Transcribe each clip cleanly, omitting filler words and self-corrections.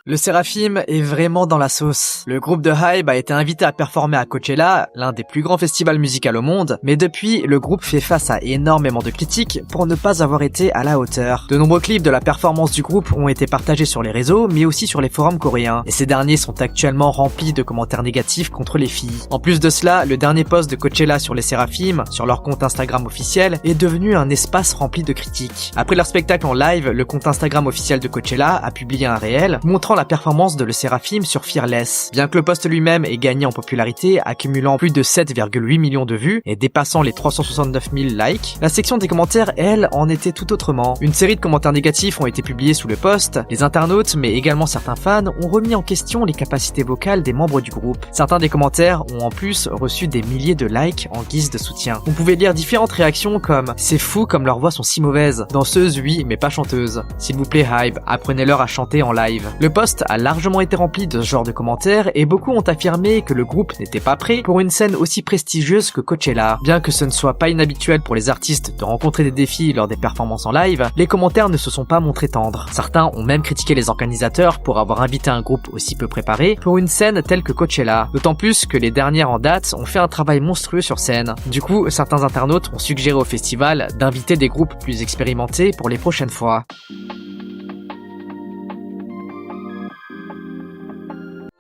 Le Seraphim est vraiment dans la sauce. Le groupe de Hybe a été invité à performer à Coachella, l'un des plus grands festivals musicaux au monde, mais depuis, le groupe fait face à énormément de critiques pour ne pas avoir été à la hauteur. De nombreux clips de la performance du groupe ont été partagés sur les réseaux, mais aussi sur les forums coréens, et ces derniers sont actuellement remplis de commentaires négatifs contre les filles. En plus de cela, le dernier post de Coachella sur les Seraphim, sur leur compte Instagram officiel, est devenu un espace rempli de critiques. Après leur spectacle en live, le compte Instagram officiel de Coachella a publié un réel, montrant la performance de Le Seraphim sur Fearless. Bien que le post lui-même ait gagné en popularité, accumulant plus de 7,8 millions de vues et dépassant les 369 000 likes, la section des commentaires, elle, en était tout autrement. Une série de commentaires négatifs ont été publiés sous le post. Les internautes, mais également certains fans, ont remis en question les capacités vocales des membres du groupe. Certains des commentaires ont en plus reçu des milliers de likes en guise de soutien. On pouvait lire différentes réactions comme « C'est fou comme leurs voix sont si mauvaises. Danseuse, oui, mais pas chanteuse. S'il vous plaît Hybe, apprenez-leur à chanter en live. » Le post a largement été rempli de ce genre de commentaires et beaucoup ont affirmé que le groupe n'était pas prêt pour une scène aussi prestigieuse que Coachella. Bien que ce ne soit pas inhabituel pour les artistes de rencontrer des défis lors des performances en live, les commentaires ne se sont pas montrés tendres. Certains ont même critiqué les organisateurs pour avoir invité un groupe aussi peu préparé pour une scène telle que Coachella, d'autant plus que les dernières en date ont fait un travail monstrueux sur scène. Du coup, certains internautes ont suggéré au festival d'inviter des groupes plus expérimentés pour les prochaines fois.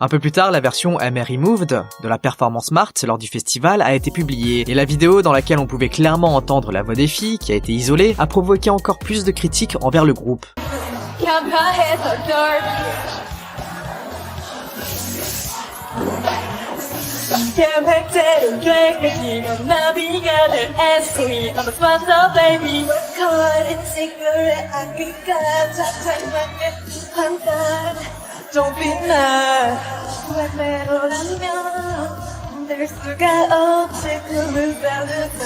Un peu plus tard, la version MR Removed de la performance Mart lors du festival a été publiée, et la vidéo dans laquelle on pouvait clairement entendre la voix des filles, qui a été isolée, a provoqué encore plus de critiques envers le groupe. Don't be mad. 왜 매로라면 될 수가 없지 꿈을 살려서.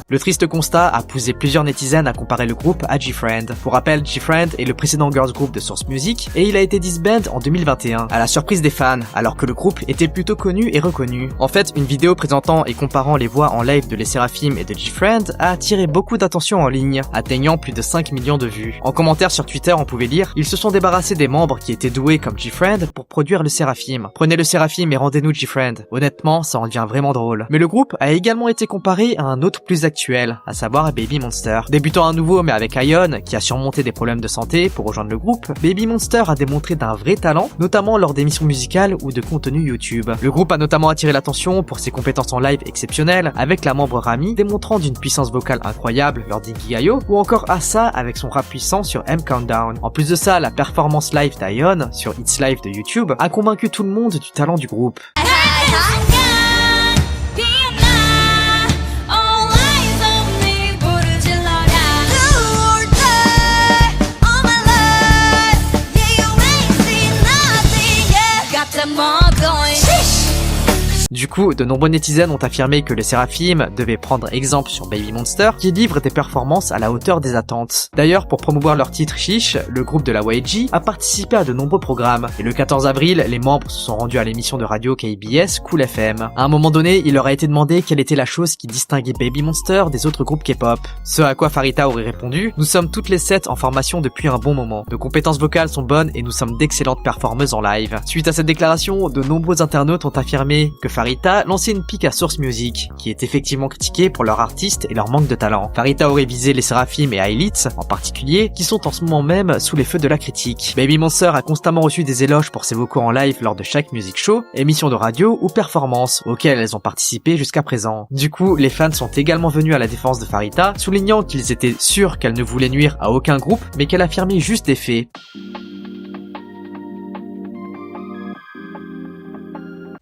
Le triste constat a poussé plusieurs netizens à comparer le groupe à G-Friend. Pour rappel, G-Friend est le précédent girls group de Source Music et il a été disband en 2021, à la surprise des fans, alors que le groupe était plutôt connu et reconnu. En fait, une vidéo présentant et comparant les voix en live de Les Seraphim et de G-Friend a attiré beaucoup d'attention en ligne, atteignant plus de 5 millions de vues. En commentaire sur Twitter, on pouvait lire « Ils se sont débarrassés des membres qui étaient doués comme G-Friend pour produire le Seraphim. Prenez le Seraphim et rendez-nous G-Friend. Honnêtement, ça en devient vraiment drôle. » Mais le groupe a également été comparé à un autre plus actuel, à savoir Baby Monster. Débutant à nouveau mais avec Ion, qui a surmonté des problèmes de santé pour rejoindre le groupe, Baby Monster a démontré d'un vrai talent, notamment lors d'émissions musicales ou de contenu YouTube. Le groupe a notamment attiré l'attention pour ses compétences en live exceptionnelles, avec la membre Rami démontrant d'une puissance vocale incroyable lors d'Inkigayo, ou encore Asa avec son rap puissant sur M Countdown. En plus de ça, la performance live d'Ion sur It's Live de YouTube a convaincu tout le monde du talent du groupe. Du coup, de nombreux netizens ont affirmé que les Seraphim devaient prendre exemple sur Baby Monster, qui livre des performances à la hauteur des attentes. D'ailleurs, pour promouvoir leur titre Chiche, le groupe de la YG a participé à de nombreux programmes, et le 14 avril, les membres se sont rendus à l'émission de radio KBS Cool FM. À un moment donné, il leur a été demandé quelle était la chose qui distinguait Baby Monster des autres groupes K-pop. Ce à quoi Farita aurait répondu « Nous sommes toutes les 7 en formation depuis un bon moment. Nos compétences vocales sont bonnes et nous sommes d'excellentes performeuses en live. » Suite à cette déclaration, de nombreux internautes ont affirmé que Farita lançait une pique à Source Music, qui est effectivement critiquée pour leur artiste et leur manque de talent. Farita aurait visé les Seraphim et Aelitz, en particulier, qui sont en ce moment même sous les feux de la critique. Baby Monster a constamment reçu des éloges pour ses vocaux en live lors de chaque music show, émission de radio ou performance, auxquelles elles ont participé jusqu'à présent. Du coup, les fans sont également venus à la défense de Farita, soulignant qu'ils étaient sûrs qu'elle ne voulait nuire à aucun groupe, mais qu'elle affirmait juste des faits.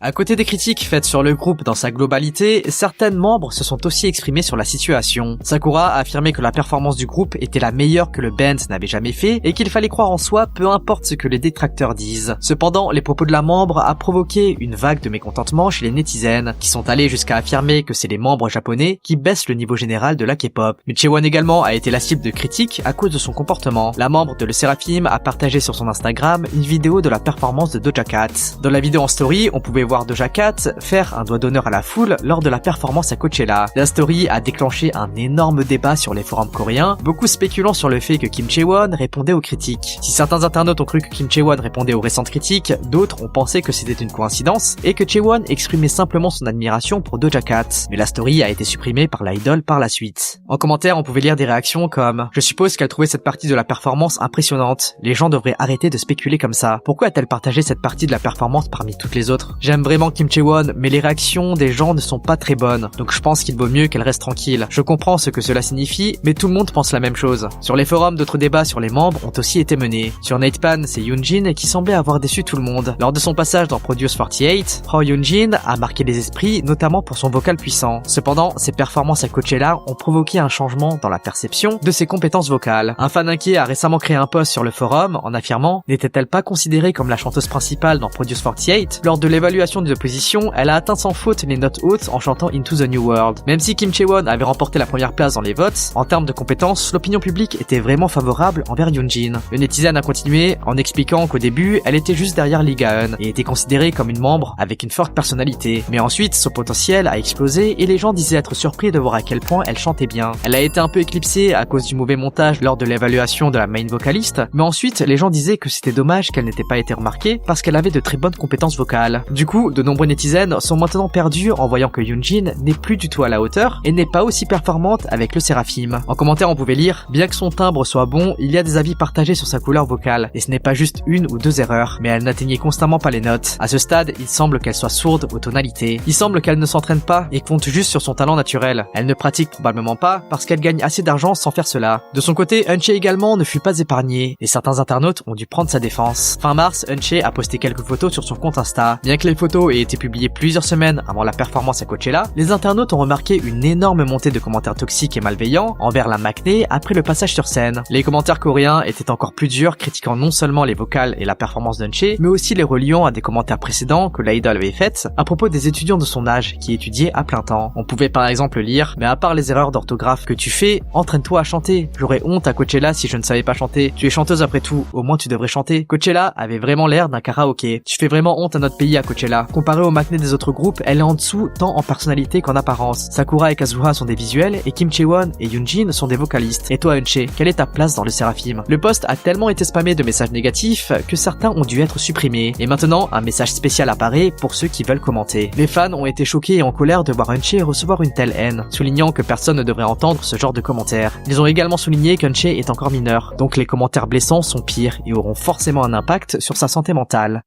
À côté des critiques faites sur le groupe dans sa globalité, certains membres se sont aussi exprimés sur la situation. Sakura a affirmé que la performance du groupe était la meilleure que le band n'avait jamais fait et qu'il fallait croire en soi peu importe ce que les détracteurs disent. Cependant, les propos de la membre a provoqué une vague de mécontentement chez les netizens, qui sont allés jusqu'à affirmer que c'est les membres japonais qui baissent le niveau général de la K-pop. Mais Chaewon également a été la cible de critiques à cause de son comportement. La membre de Le Seraphim a partagé sur son Instagram une vidéo de la performance de Doja Cat. Dans la vidéo en story, on pouvait voir Doja Cat faire un doigt d'honneur à la foule lors de la performance à Coachella. La story a déclenché un énorme débat sur les forums coréens, beaucoup spéculant sur le fait que Kim Chaewon répondait aux critiques. Si certains internautes ont cru que Kim Chaewon répondait aux récentes critiques, d'autres ont pensé que c'était une coïncidence et que Chaewon exprimait simplement son admiration pour Doja Cat. Mais la story a été supprimée par l'idol par la suite. En commentaire, on pouvait lire des réactions comme « Je suppose qu'elle trouvait cette partie de la performance impressionnante. Les gens devraient arrêter de spéculer comme ça. Pourquoi a-t-elle partagé cette partie de la performance parmi toutes les autres? J'aime vraiment Kim Chaewon, mais les réactions des gens ne sont pas très bonnes. Donc je pense qu'il vaut mieux qu'elle reste tranquille. Je comprends ce que cela signifie, mais tout le monde pense la même chose. » Sur les forums, d'autres débats sur les membres ont aussi été menés. Sur Natepan, c'est Yoonjin qui semblait avoir déçu tout le monde. Lors de son passage dans Produce 48, Ho Yoonjin a marqué les esprits, notamment pour son vocal puissant. Cependant, ses performances à Coachella ont provoqué un changement dans la perception de ses compétences vocales. Un fan inquiet a récemment créé un post sur le forum en affirmant « N'était-elle pas considérée comme la chanteuse principale dans Produce 48 ? Lors de l'évaluation des oppositions, elle a atteint sans faute les notes hautes en chantant Into the New World. Même si Kim Chaewon avait remporté la première place dans les votes, en termes de compétences, l'opinion publique était vraiment favorable envers Yoonjin. Le netizen a continué en expliquant qu'au début, elle était juste derrière Lee Ga-eun et était considérée comme une membre avec une forte personnalité. Mais ensuite, son potentiel a explosé et les gens disaient être surpris de voir à quel point elle chantait bien. Elle a été un peu éclipsée à cause du mauvais montage lors de l'évaluation de la main vocaliste, mais ensuite, les gens disaient que c'était dommage qu'elle n'était pas été remarquée parce qu'elle avait de très bonnes compétences vocales. Du coup, de nombreux netizens sont maintenant perdus en voyant que Yoonjin n'est plus du tout à la hauteur et n'est pas aussi performante avec le Seraphim. En commentaire, on pouvait lire « Bien que son timbre soit bon, il y a des avis partagés sur sa couleur vocale, et ce n'est pas juste une ou deux erreurs, mais elle n'atteignait constamment pas les notes. À ce stade, il semble qu'elle soit sourde aux tonalités. Il semble qu'elle ne s'entraîne pas et compte juste sur son talent naturel. Elle ne pratique probablement pas parce qu'elle gagne assez d'argent sans faire cela. » De son côté, Eunchae également ne fut pas épargné, et certains internautes ont dû prendre sa défense. Fin mars, Eunchae a posté quelques photos sur son compte Insta. Bien que les photos aient été publiées plusieurs semaines avant la performance à Coachella, les internautes ont remarqué une énorme montée de commentaires toxiques et malveillants envers la maknae après le passage sur scène. Les commentaires coréens étaient encore plus durs, critiquant non seulement les vocales et la performance d'Eunchae, mais aussi les reliant à des commentaires précédents que l'idol avait faites à propos des étudiants de son âge qui étudiaient à plein temps. On pouvait par exemple lire « Mais à part les erreurs d'orthographe que tu fais, entraîne-toi à chanter. J'aurais honte à Coachella si je ne savais pas chanter. Tu es chanteuse après tout, au moins tu devrais chanter. » Coachella avait vraiment l'air d'un karaoké. Tu fais vraiment honte à notre pays à Coachella. Comparé au maknae des autres groupes, elle est en dessous tant en personnalité qu'en apparence. Sakura et Kazuha sont des visuels et Kim Chaewon et Yoonjin sont des vocalistes. Et toi Eunchae, quelle est ta place dans le Seraphim? Le post a tellement été spammé de messages négatifs que certains ont dû être supprimés. Et maintenant, un message spécial apparaît pour ceux qui veulent commenter. Les fans ont été choqués et en colère de voir Eunchae recevoir une telle haine, soulignant que personne ne devrait entendre ce genre de commentaires. Ils ont également souligné qu'Eunchae est encore mineure, donc les commentaires blessants sont pires et auront forcément un impact sur sa santé mentale.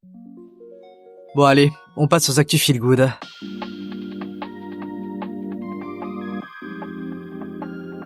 Bon allez, on passe aux actus feel good.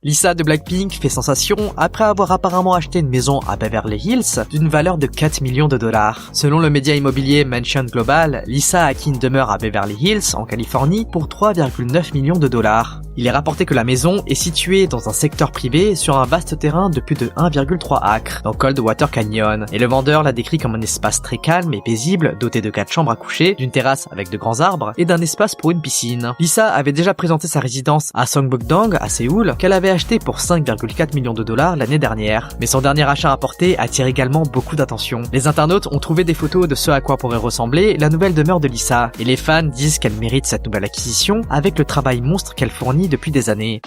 Lisa de Blackpink fait sensation après avoir apparemment acheté une maison à Beverly Hills d'une valeur de 4 millions de dollars. Selon le média immobilier Mansion Global, Lisa a acquis une demeure à Beverly Hills, en Californie, pour 3,9 millions de dollars. Il est rapporté que la maison est située dans un secteur privé sur un vaste terrain de plus de 1,3 acres, dans Coldwater Canyon, et le vendeur l'a décrit comme un espace très calme et paisible, doté de 4 chambres à coucher, d'une terrasse avec de grands arbres, et d'un espace pour une piscine. Lisa avait déjà présenté sa résidence à Songbukdong, à Séoul, qu'elle avait acheté pour 5,4 millions de dollars l'année dernière. Mais son dernier achat importé attire également beaucoup d'attention. Les internautes ont trouvé des photos de ce à quoi pourrait ressembler la nouvelle demeure de Lisa, et les fans disent qu'elle mérite cette nouvelle acquisition avec le travail monstre qu'elle fournit depuis des années.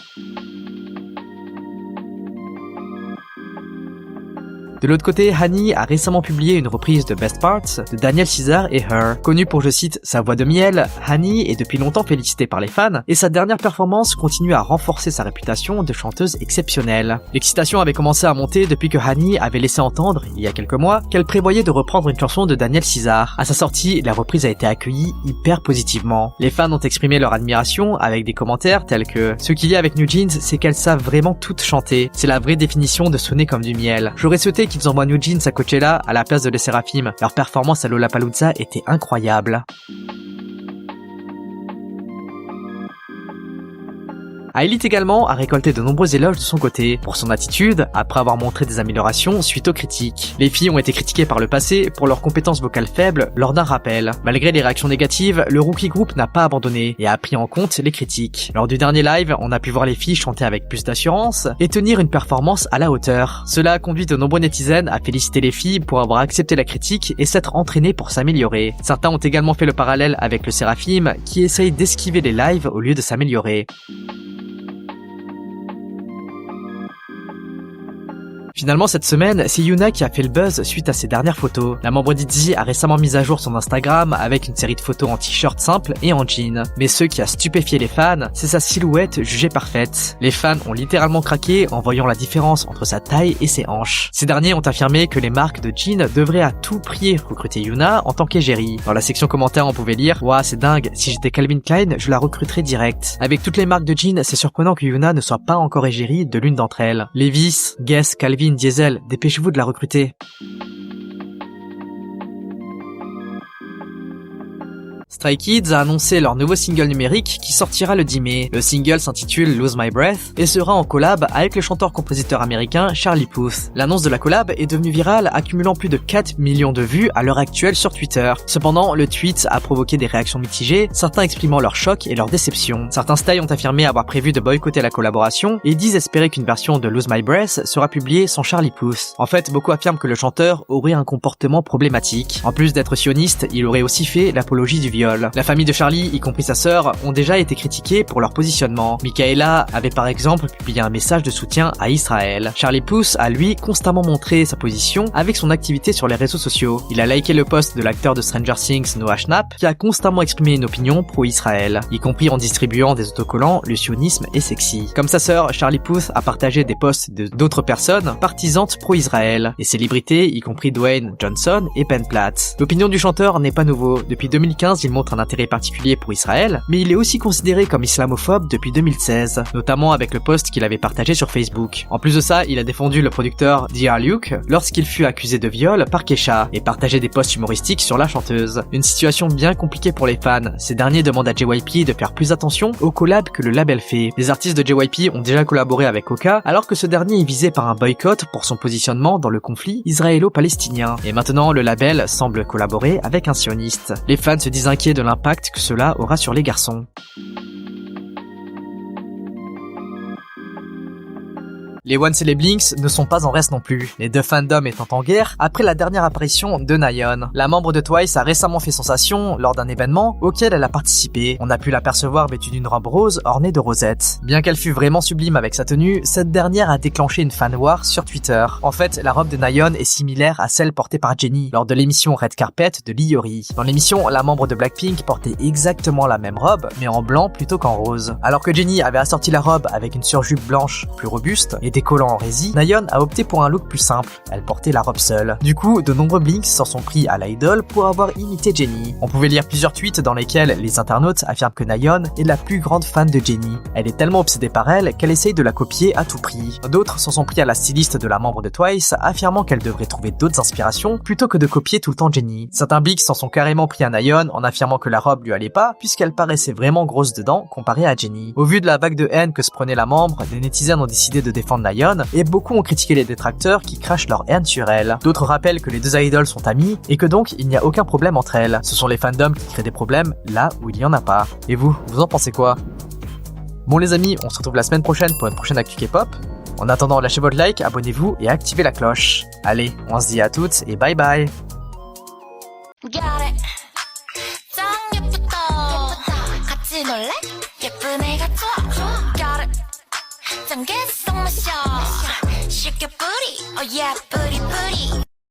De l'autre côté, Hani a récemment publié une reprise de Best Parts de Daniel Caesar et Her. Connue pour, je cite, sa voix de miel, Hani est depuis longtemps félicitée par les fans et sa dernière performance continue à renforcer sa réputation de chanteuse exceptionnelle. L'excitation avait commencé à monter depuis que Hani avait laissé entendre, il y a quelques mois, qu'elle prévoyait de reprendre une chanson de Daniel Caesar. À sa sortie, la reprise a été accueillie hyper positivement. Les fans ont exprimé leur admiration avec des commentaires tels que « Ce qu'il y a avec New Jeans, c'est qu'elles savent vraiment toutes chanter. C'est la vraie définition de sonner comme du miel. J'aurais souhaité qu'ils envoient New Jeans à Coachella à la place de Les Seraphim. Leur performance à Lollapalooza était incroyable. » Ailit également a récolté de nombreux éloges de son côté pour son attitude, après avoir montré des améliorations suite aux critiques. Les filles ont été critiquées par le passé pour leurs compétences vocales faibles lors d'un rappel. Malgré les réactions négatives, le Rookie Group n'a pas abandonné et a pris en compte les critiques. Lors du dernier live, on a pu voir les filles chanter avec plus d'assurance et tenir une performance à la hauteur. Cela a conduit de nombreux netizens à féliciter les filles pour avoir accepté la critique et s'être entraînées pour s'améliorer. Certains ont également fait le parallèle avec le Séraphim qui essaye d'esquiver les lives au lieu de s'améliorer. Finalement, cette semaine, c'est Yuna qui a fait le buzz suite à ses dernières photos. La membre d'ITZY a récemment mis à jour son Instagram avec une série de photos en t-shirt simple et en jean. Mais ce qui a stupéfié les fans, c'est sa silhouette jugée parfaite. Les fans ont littéralement craqué en voyant la différence entre sa taille et ses hanches. Ces derniers ont affirmé que les marques de jeans devraient à tout prix recruter Yuna en tant qu'égérie. Dans la section commentaires, on pouvait lire « Ouah, c'est dingue, si j'étais Calvin Klein, je la recruterais direct. » Avec toutes les marques de jeans, c'est surprenant que Yuna ne soit pas encore égérie de l'une d'entre elles. Levi's, Guess, Calvin, Diesel, dépêchez-vous de la recruter. Stray Kids a annoncé leur nouveau single numérique qui sortira le 10 mai. Le single s'intitule Lose My Breath et sera en collab avec le chanteur-compositeur américain Charlie Puth. L'annonce de la collab est devenue virale, accumulant plus de 4 millions de vues à l'heure actuelle sur Twitter. Cependant, le tweet a provoqué des réactions mitigées, certains exprimant leur choc et leur déception. Certains styles ont affirmé avoir prévu de boycotter la collaboration et disent espérer qu'une version de Lose My Breath sera publiée sans Charlie Puth. En fait, beaucoup affirment que le chanteur aurait un comportement problématique. En plus d'être sioniste, il aurait aussi fait l'apologie du viol. La famille de Charlie, y compris sa sœur, ont déjà été critiqués pour leur positionnement. Michaela avait par exemple publié un message de soutien à Israël. Charlie Puth a lui constamment montré sa position avec son activité sur les réseaux sociaux. Il a liké le post de l'acteur de Stranger Things Noah Schnapp qui a constamment exprimé une opinion pro-Israël, y compris en distribuant des autocollants « Le sionisme est sexy ». Comme sa sœur, Charlie Puth a partagé des posts d'autres personnes partisantes pro-Israël, et célébrités y compris Dwayne Johnson et Ben Platt. L'opinion du chanteur n'est pas nouveau. Depuis 2015, il montre un intérêt particulier pour Israël, mais il est aussi considéré comme islamophobe depuis 2016, notamment avec le post qu'il avait partagé sur Facebook. En plus de ça, il a défendu le producteur Dear Luke lorsqu'il fut accusé de viol par Kesha et partagé des posts humoristiques sur la chanteuse. Une situation bien compliquée pour les fans. Ces derniers demandent à JYP de faire plus attention aux collabs que le label fait. Les artistes de JYP ont déjà collaboré avec Oka, alors que ce dernier est visé par un boycott pour son positionnement dans le conflit israélo-palestinien. Et maintenant, le label semble collaborer avec un sioniste. Les fans se disent inquiets de l'impact que cela aura sur les garçons. Les Once et les Blinks ne sont pas en reste non plus, les deux fandoms étant en guerre après la dernière apparition de Nayeon. La membre de Twice a récemment fait sensation lors d'un événement auquel elle a participé. On a pu l'apercevoir vêtue d'une robe rose ornée de rosettes. Bien qu'elle fût vraiment sublime avec sa tenue, cette dernière a déclenché une fan war sur Twitter. En fait, la robe de Nayeon est similaire à celle portée par Jennie lors de l'émission Red Carpet de Lee Hyori. Dans l'émission, la membre de Blackpink portait exactement la même robe, mais en blanc plutôt qu'en rose. Alors que Jennie avait assorti la robe avec une surjupe blanche plus robuste et des collants en résine, Nayeon a opté pour un look plus simple. Elle portait la robe seule. Du coup, de nombreux Blinks s'en sont pris à l'idole pour avoir imité Jennie. On pouvait lire plusieurs tweets dans lesquels les internautes affirment que Nayeon est la plus grande fan de Jennie. Elle est tellement obsédée par elle qu'elle essaye de la copier à tout prix. D'autres s'en sont pris à la styliste de la membre de Twice, affirmant qu'elle devrait trouver d'autres inspirations plutôt que de copier tout le temps Jennie. Certains Blinks s'en sont carrément pris à Nayeon en affirmant que la robe lui allait pas puisqu'elle paraissait vraiment grosse dedans comparée à Jennie. Au vu de la vague de haine que se prenait la membre, les netizens ont décidé de défendre Nayeon et beaucoup ont critiqué les détracteurs qui crachent leur haine sur elle. D'autres rappellent que les deux idoles sont amies et que donc il n'y a aucun problème entre elles. Ce sont les fandoms qui créent des problèmes là où il y en a pas. Et vous en pensez quoi? Bon les amis, on se retrouve la semaine prochaine pour une prochaine actu K-pop. En attendant, lâchez votre like, abonnez-vous et activez la cloche. Allez, on se dit à toutes et bye bye. 쉽게 뿌리, oh yeah, 뿌리 뿌리